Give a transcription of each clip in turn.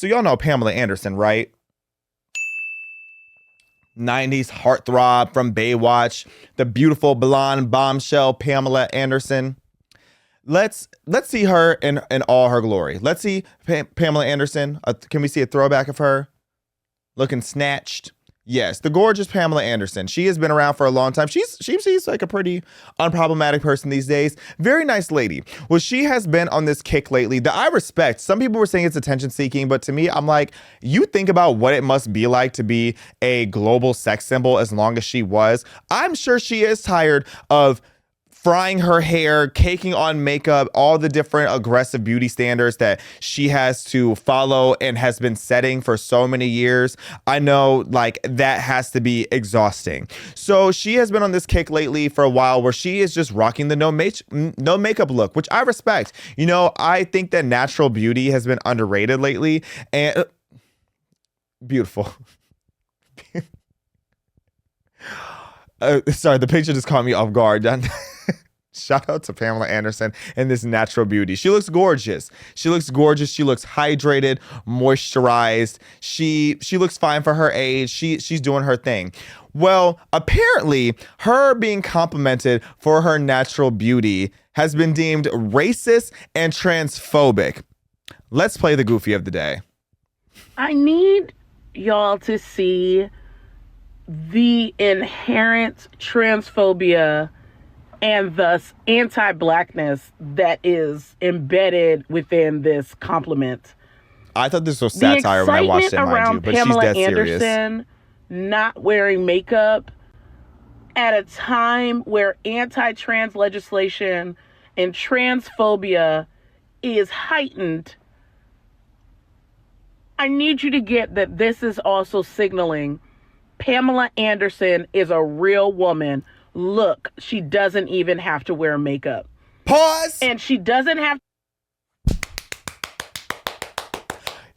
So y'all know Pamela Anderson, right? 90s heartthrob from Baywatch, the beautiful blonde bombshell Pamela Anderson. Let's see her in all her glory. Let's see Pamela Anderson. Can we see a throwback of her looking snatched? Yes, the gorgeous Pamela Anderson. She has been around for a long time. She's like a pretty unproblematic person these days. Very nice lady. Well, she has been on this kick lately that I respect. Some people were saying it's attention seeking, but to me, I'm like, you think about what it must be like to be a global sex symbol as long as she was. I'm sure she is tired of frying her hair, caking on makeup, all the different aggressive beauty standards that she has to follow and has been setting for so many years. I know, like, that has to be exhausting. So she has been on this kick lately for a while where she is just rocking the no makeup look, which I respect. You know, I think that natural beauty has been underrated lately, and beautiful. Sorry, the picture just caught me off guard. Shout out to Pamela Anderson and this natural beauty. She looks gorgeous. She looks hydrated, moisturized. She looks fine for her age. She's doing her thing. Well, apparently her being complimented for her natural beauty has been deemed racist and transphobic. Let's play the goofy of the day. I need y'all to see the inherent transphobia and thus anti-blackness that is embedded within this compliment. I thought this was satire when I watched it, mind you, but Pamela she's dead serious. Anderson not wearing makeup at a time where anti-trans legislation and transphobia is heightened. I need you to get that this is also signaling Pamela Anderson is a real woman. Look, she doesn't even have to wear makeup. Pause. And she doesn't have.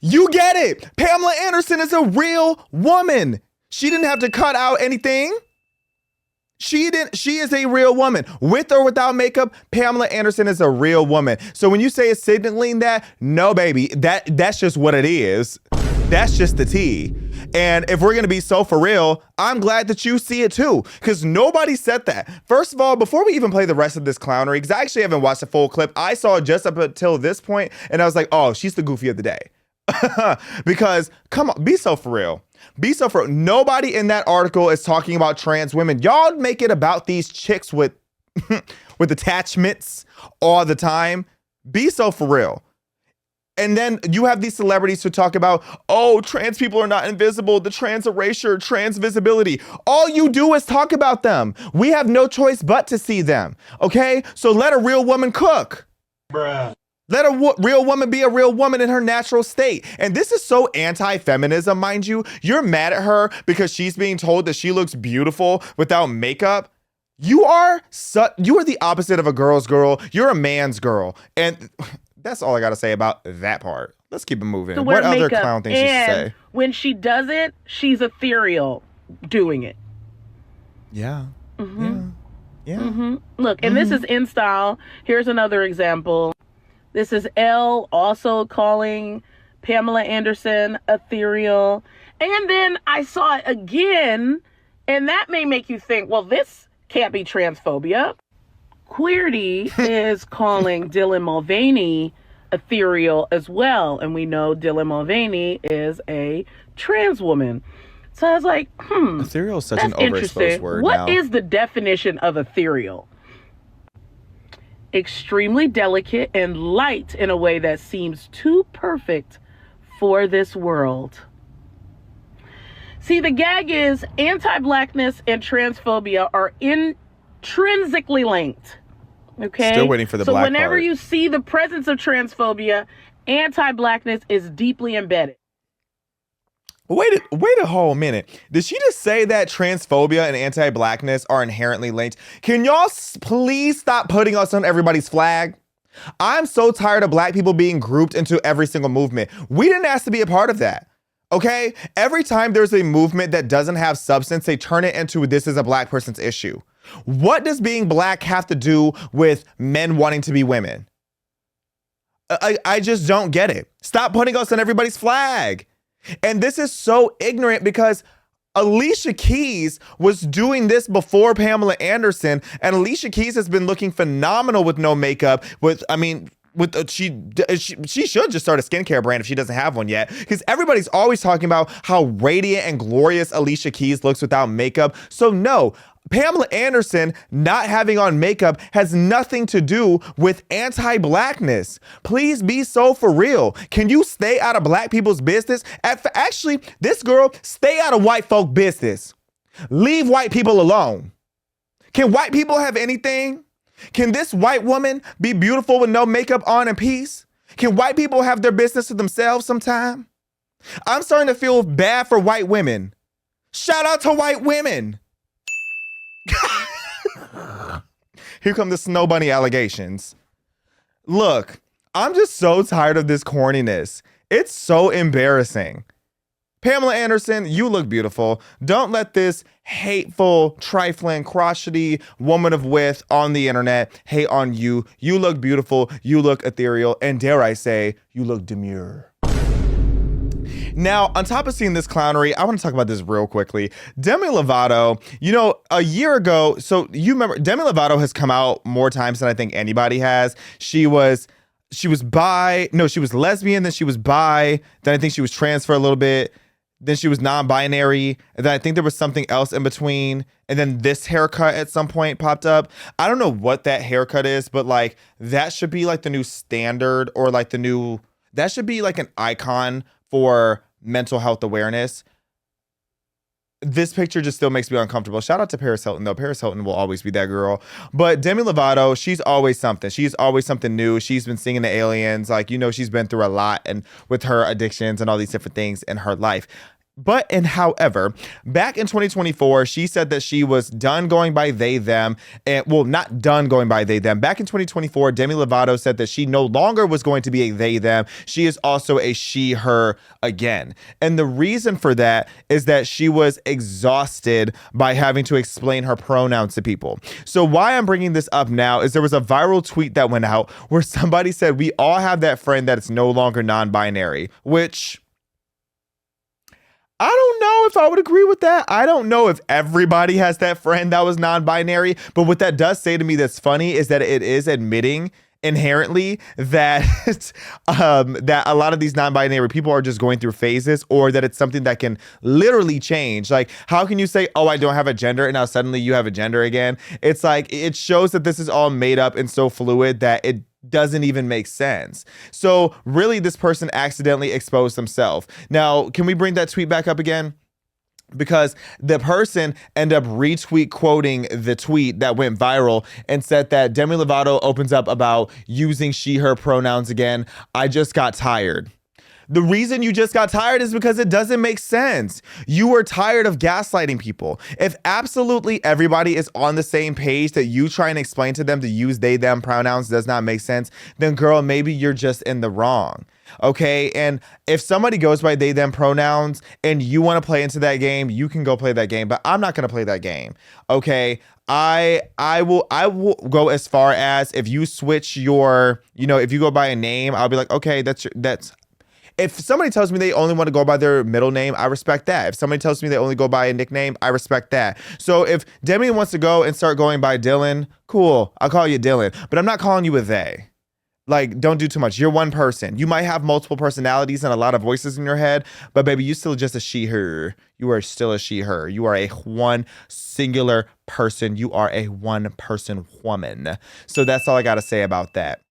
You get it. Pamela Anderson is a real woman. She didn't have to cut out anything. She is a real woman. With or without makeup, Pamela Anderson is a real woman. So when you say it's signaling that, no, baby, that's just what it is. That's just the tea. And if we're going to be so for real, I'm glad that you see it too, because nobody said that. First of all, before we even play the rest of this clownery, because I actually haven't watched the full clip, I saw it just up until this point, and I was like, oh, she's the goofy of the day. Because, come on, be so for real. Be so for real. Nobody in that article is talking about trans women. Y'all make it about these chicks with, with attachments all the time. Be so for real. And then you have these celebrities who talk about, oh, trans people are not invisible, the trans erasure, trans visibility. All you do is talk about them. We have no choice but to see them. Okay? So let a real woman cook. Bruh. Let a real woman be a real woman in her natural state. And this is so anti-feminism, mind you. You're mad at her because she's being told that she looks beautiful without makeup. You are the opposite of a girl's girl. You're a man's girl. And that's all I got to say about that part. Let's keep it moving. What other clown things she say? When she does it, she's ethereal doing it. Yeah. Mm-hmm. Yeah. Mm-hmm. Look, and this is in style. Here's another example. This is Elle also calling Pamela Anderson ethereal. And then I saw it again, and that may make you think, well, this can't be transphobia. Queerty is calling Dylan Mulvaney ethereal as well. And we know Dylan Mulvaney is a trans woman. So I was like, ethereal is such an overexposed word now. What is the definition of ethereal? Extremely delicate and light in a way that seems too perfect for this world. See, the gag is anti-blackness and transphobia are intrinsically linked. Okay? Still waiting for the black part. So whenever you see the presence of transphobia, anti-blackness is deeply embedded. Wait a whole minute. Did she just say that transphobia and anti-blackness are inherently linked? Can y'all please stop putting us on everybody's flag? I'm so tired of black people being grouped into every single movement. We didn't ask to be a part of that. Okay? Every time there's a movement that doesn't have substance, they turn it into this is a black person's issue. What does being black have to do with men wanting to be women? I just don't get it. Stop putting us on everybody's flag. And this is so ignorant because Alicia Keys was doing this before Pamela Anderson, and Alicia Keys has been looking phenomenal with no makeup. She should just start a skincare brand if she doesn't have one yet, because everybody's always talking about how radiant and glorious Alicia Keys looks without makeup. So no, Pamela Anderson not having on makeup has nothing to do with anti-blackness. Please be so for real. Can you stay out of black people's business? Actually, this girl, stay out of white folk business. Leave white people alone. Can white people have anything? Can this white woman be beautiful with no makeup on in peace? Can white people have their business to themselves sometime? I'm starting to feel bad for white women. Shout out to white women. Here come the snow bunny allegations. Look, I'm just so tired of this corniness. It's so embarrassing. Pamela Anderson, you look beautiful. Don't let this hateful, trifling, crotchety woman of width on the internet hate on you. You look beautiful. You look ethereal. And dare I say, you look demure. Now, on top of seeing this clownery, I want to talk about this real quickly. Demi Lovato, a year ago, so you remember, Demi Lovato has come out more times than I think anybody has. She was bi, no, she was lesbian, then she was bi, then I think she was trans for a little bit. Then she was non-binary. And then I think there was something else in between. And then this haircut at some point popped up. I don't know what that haircut is, but like that should be like the new standard, or like that should be like an icon for mental health awareness. This picture just still makes me uncomfortable. Shout out to Paris Hilton, though. Paris Hilton will always be that girl. But Demi Lovato, she's always something. She's always something new. She's been singing to aliens. Like, she's been through a lot, and with her addictions and all these different things in her life. However, back in 2024, she said that she was done going by they, them, and not done going by they, them. Back in 2024, Demi Lovato said that she no longer was going to be a they, them. She is also a she, her again. And the reason for that is that she was exhausted by having to explain her pronouns to people. So why I'm bringing this up now is there was a viral tweet that went out where somebody said, we all have that friend that is no longer non-binary, which I don't know if I would agree with that. I don't know if everybody has that friend that was non-binary, but what that does say to me that's funny is that it is admitting inherently that that a lot of these non-binary people are just going through phases, or that it's something that can literally change. Like, how can you say, oh, I don't have a gender, and now suddenly you have a gender again? It's like, it shows that this is all made up and so fluid that it doesn't even make sense. So really, this person accidentally exposed themselves. Now, can we bring that tweet back up again? Because the person ended up retweet quoting the tweet that went viral and said that Demi Lovato opens up about using she, her pronouns again. I just got tired. The reason you just got tired is because it doesn't make sense. You were tired of gaslighting people. If absolutely everybody is on the same page that you try and explain to them to use they, them pronouns does not make sense, then girl, maybe you're just in the wrong. Okay. And if somebody goes by they, them pronouns and you want to play into that game, you can go play that game, but I'm not going to play that game. Okay. I will go as far as, if you switch your, if you go by a name, I'll be like, okay, that's if somebody tells me they only want to go by their middle name, I respect that. If somebody tells me they only go by a nickname, I respect that. So if Demi wants to go and start going by Dylan, cool, I'll call you Dylan, but I'm not calling you a they. Like, don't do too much. You're one person. You might have multiple personalities and a lot of voices in your head, but baby, you still just a she, her. You are still a she, her. You are a one singular person. You are a one person woman. So that's all I got to say about that.